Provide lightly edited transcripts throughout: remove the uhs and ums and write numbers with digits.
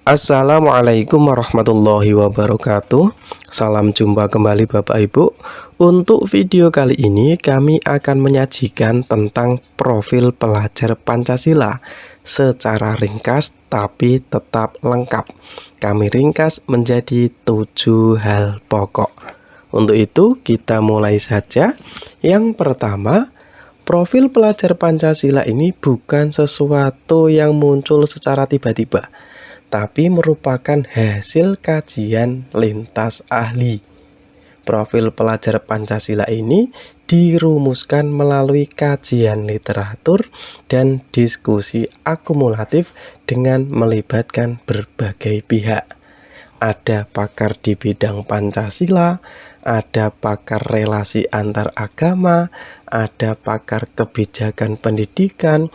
Assalamualaikum warahmatullahi wabarakatuh. Salam jumpa kembali Bapak Ibu. Untuk video kali ini kami akan menyajikan tentang profil pelajar Pancasila secara ringkas tapi tetap lengkap. Kami ringkas menjadi 7 hal pokok. Untuk itu kita mulai saja. Yang pertama, profil pelajar Pancasila ini bukan sesuatu yang muncul secara tiba-tiba, tapi merupakan hasil kajian lintas ahli. Profil pelajar Pancasila ini dirumuskan melalui kajian literatur dan diskusi akumulatif dengan melibatkan berbagai pihak. Ada pakar di bidang Pancasila, ada pakar relasi antar agama, ada pakar kebijakan pendidikan,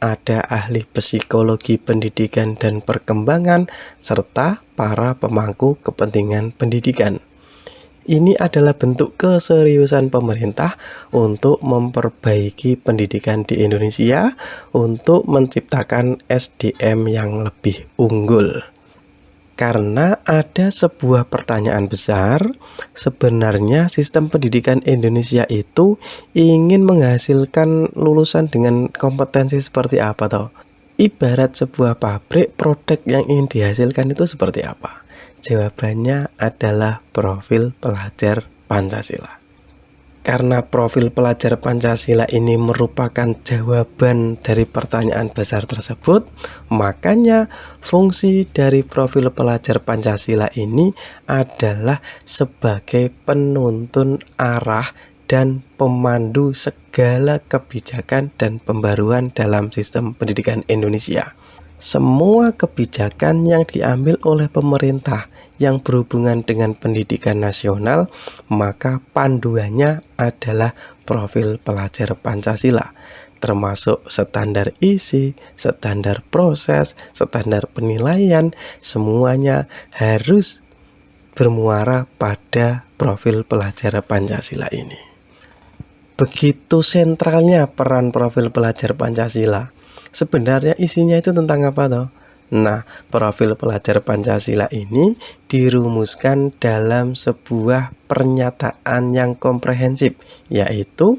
ada ahli psikologi pendidikan dan perkembangan, serta para pemangku kepentingan pendidikan. Ini adalah bentuk keseriusan pemerintah untuk memperbaiki pendidikan di Indonesia, untuk menciptakan SDM yang lebih unggul. Karena ada sebuah pertanyaan besar, sebenarnya sistem pendidikan Indonesia itu ingin menghasilkan lulusan dengan kompetensi seperti apa toh? Ibarat sebuah pabrik, produk yang ingin dihasilkan itu seperti apa? Jawabannya adalah profil pelajar Pancasila. Karena profil pelajar Pancasila ini merupakan jawaban dari pertanyaan besar tersebut, makanya fungsi dari profil pelajar Pancasila ini adalah sebagai penuntun arah dan pemandu segala kebijakan dan pembaruan dalam sistem pendidikan Indonesia. Semua kebijakan yang diambil oleh pemerintah yang berhubungan dengan pendidikan nasional, maka panduannya adalah profil pelajar Pancasila, termasuk standar isi, standar proses, standar penilaian, semuanya harus bermuara pada profil pelajar Pancasila ini. Begitu sentralnya peran profil pelajar Pancasila. Sebenarnya isinya itu tentang apa toh? Nah, profil pelajar Pancasila ini dirumuskan dalam sebuah pernyataan yang komprehensif, yaitu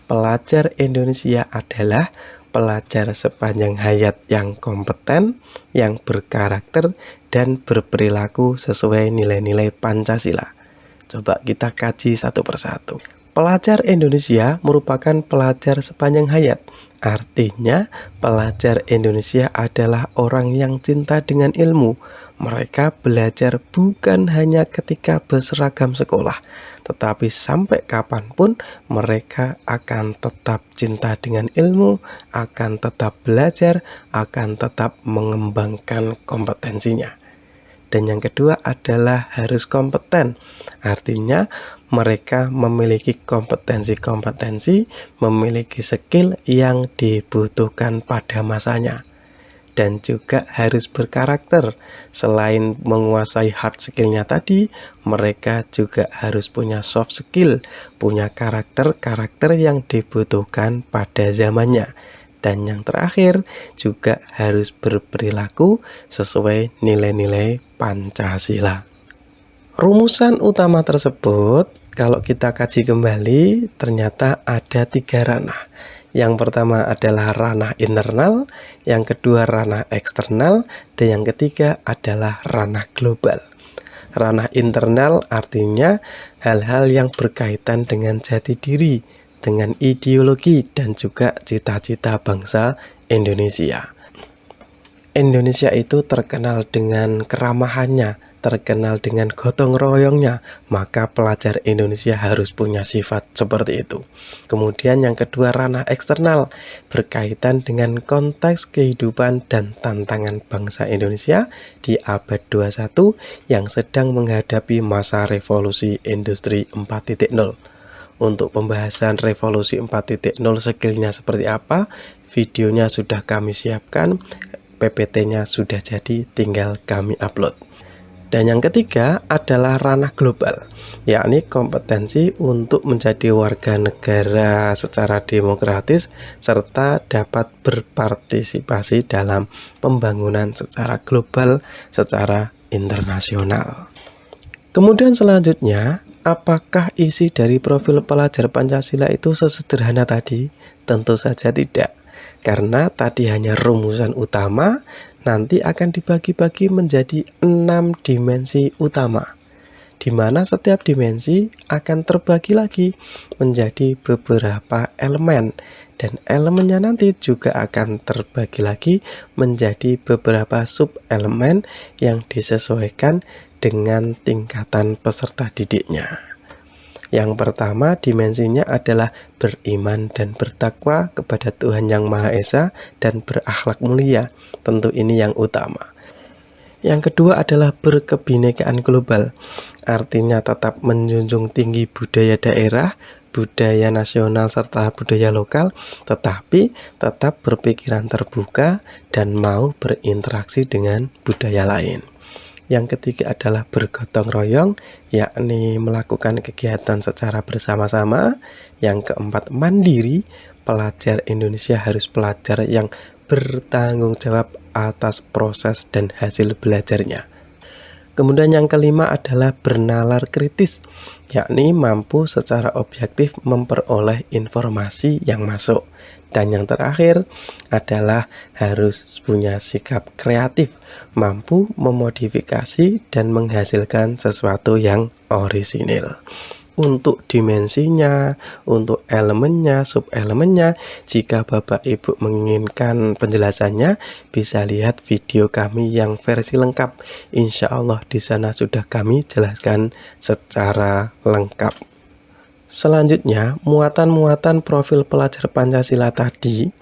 pelajar Indonesia adalah pelajar sepanjang hayat yang kompeten, yang berkarakter, dan berperilaku sesuai nilai-nilai Pancasila. Coba kita kaji satu persatu. Pelajar Indonesia merupakan pelajar sepanjang hayat. Artinya, pelajar Indonesia adalah orang yang cinta dengan ilmu. Mereka belajar bukan hanya ketika berseragam sekolah, tetapi sampai kapanpun mereka akan tetap cinta dengan ilmu, akan tetap belajar, akan tetap mengembangkan kompetensinya. Dan yang kedua adalah harus kompeten. Artinya mereka memiliki kompetensi-kompetensi, memiliki skill yang dibutuhkan pada masanya. Dan juga harus berkarakter. Selain menguasai hard skill-nya tadi, mereka juga harus punya soft skill, punya karakter yang dibutuhkan pada zamannya. Dan yang terakhir juga harus berperilaku sesuai nilai-nilai Pancasila. Rumusan utama tersebut, kalau kita kaji kembali, ternyata ada 3 ranah. Yang pertama adalah ranah internal, yang kedua ranah eksternal, dan yang ketiga adalah ranah global. Ranah internal artinya hal-hal yang berkaitan dengan jati diri, dengan ideologi, dan juga cita-cita bangsa Indonesia. Indonesia itu terkenal dengan keramahannya, terkenal dengan gotong royongnya, maka pelajar Indonesia harus punya sifat seperti itu. Kemudian yang kedua, ranah eksternal, berkaitan dengan konteks kehidupan dan tantangan bangsa Indonesia di abad 21 yang sedang menghadapi masa revolusi industri 4.0. Untuk pembahasan revolusi 4.0 skillnya seperti apa, videonya sudah kami siapkan, PPT-nya sudah jadi, tinggal kami upload. Dan yang ketiga adalah ranah global. yakni kompetensi untuk menjadi warga negara secara demokratis serta dapat berpartisipasi dalam pembangunan secara global, secara internasional. Kemudian selanjutnya, apakah isi dari profil pelajar Pancasila itu sesederhana tadi? Tentu saja tidak, karena tadi hanya rumusan utama, nanti akan dibagi-bagi menjadi 6 dimensi utama, di mana setiap dimensi akan terbagi lagi menjadi beberapa elemen, dan elemennya nanti juga akan terbagi lagi menjadi beberapa sub-elemen yang disesuaikan dengan tingkatan peserta didiknya. Yang pertama dimensinya adalah beriman dan bertakwa kepada Tuhan Yang Maha Esa dan berakhlak mulia, tentu ini yang utama. Yang kedua adalah berkebinekaan global, artinya tetap menjunjung tinggi budaya daerah, budaya nasional serta budaya lokal, tetapi tetap berpikiran terbuka dan mau berinteraksi dengan budaya lain. Yang ketiga adalah bergotong royong, yakni melakukan kegiatan secara bersama-sama. Yang keempat mandiri, pelajar Indonesia harus pelajar yang bertanggung jawab atas proses dan hasil belajarnya. Kemudian yang kelima adalah bernalar kritis, yakni mampu secara objektif memperoleh informasi yang masuk. Dan yang terakhir adalah harus punya sikap kreatif, mampu memodifikasi dan menghasilkan sesuatu yang orisinil. Untuk dimensinya, untuk elemennya, sub-elemennya, jika Bapak Ibu menginginkan penjelasannya, bisa lihat video kami yang versi lengkap. Insya Allah di sana sudah kami jelaskan secara lengkap. Selanjutnya, muatan-muatan profil pelajar Pancasila tadi,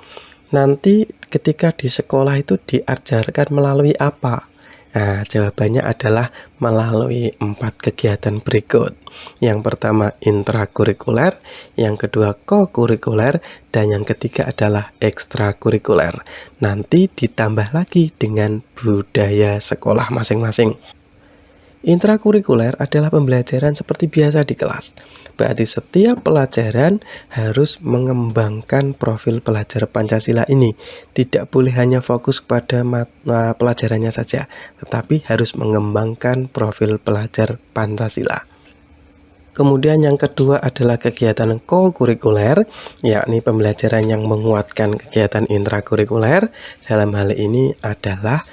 nanti ketika di sekolah itu diajarkan melalui apa? Nah, jawabannya adalah melalui 4 kegiatan berikut. Yang pertama intrakurikuler, yang kedua kokurikuler, dan yang ketiga adalah ekstrakurikuler. Nanti ditambah lagi dengan budaya sekolah masing-masing. Intrakurikuler adalah pembelajaran seperti biasa di kelas. Berarti setiap pelajaran harus mengembangkan profil pelajar Pancasila ini. Tidak boleh hanya fokus kepada pelajarannya saja, tetapi harus mengembangkan profil pelajar Pancasila. Kemudian yang kedua adalah kegiatan kokurikuler, yakni pembelajaran yang menguatkan kegiatan intrakurikuler. Dalam hal ini adalah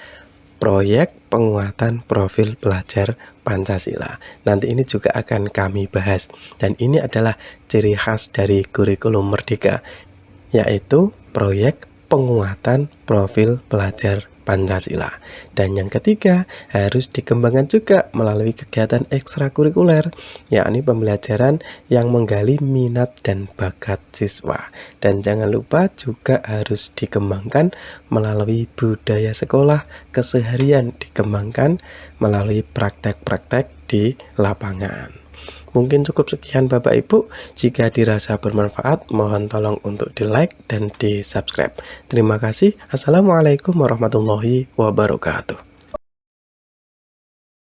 proyek penguatan profil pelajar Pancasila. Nanti ini juga akan kami bahas, dan ini adalah ciri khas dari kurikulum Merdeka, yaitu proyek penguatan profil pelajar Pancasila. Dan yang ketiga harus dikembangkan juga melalui kegiatan ekstrakurikuler, yakni pembelajaran yang menggali minat dan bakat siswa. Dan jangan lupa juga harus dikembangkan melalui budaya sekolah keseharian, dikembangkan melalui praktek-praktek di lapangan. Mungkin cukup sekian Bapak Ibu. Jika dirasa bermanfaat, mohon tolong untuk di like dan di subscribe. Terima kasih. Assalamualaikum warahmatullahi wabarakatuh.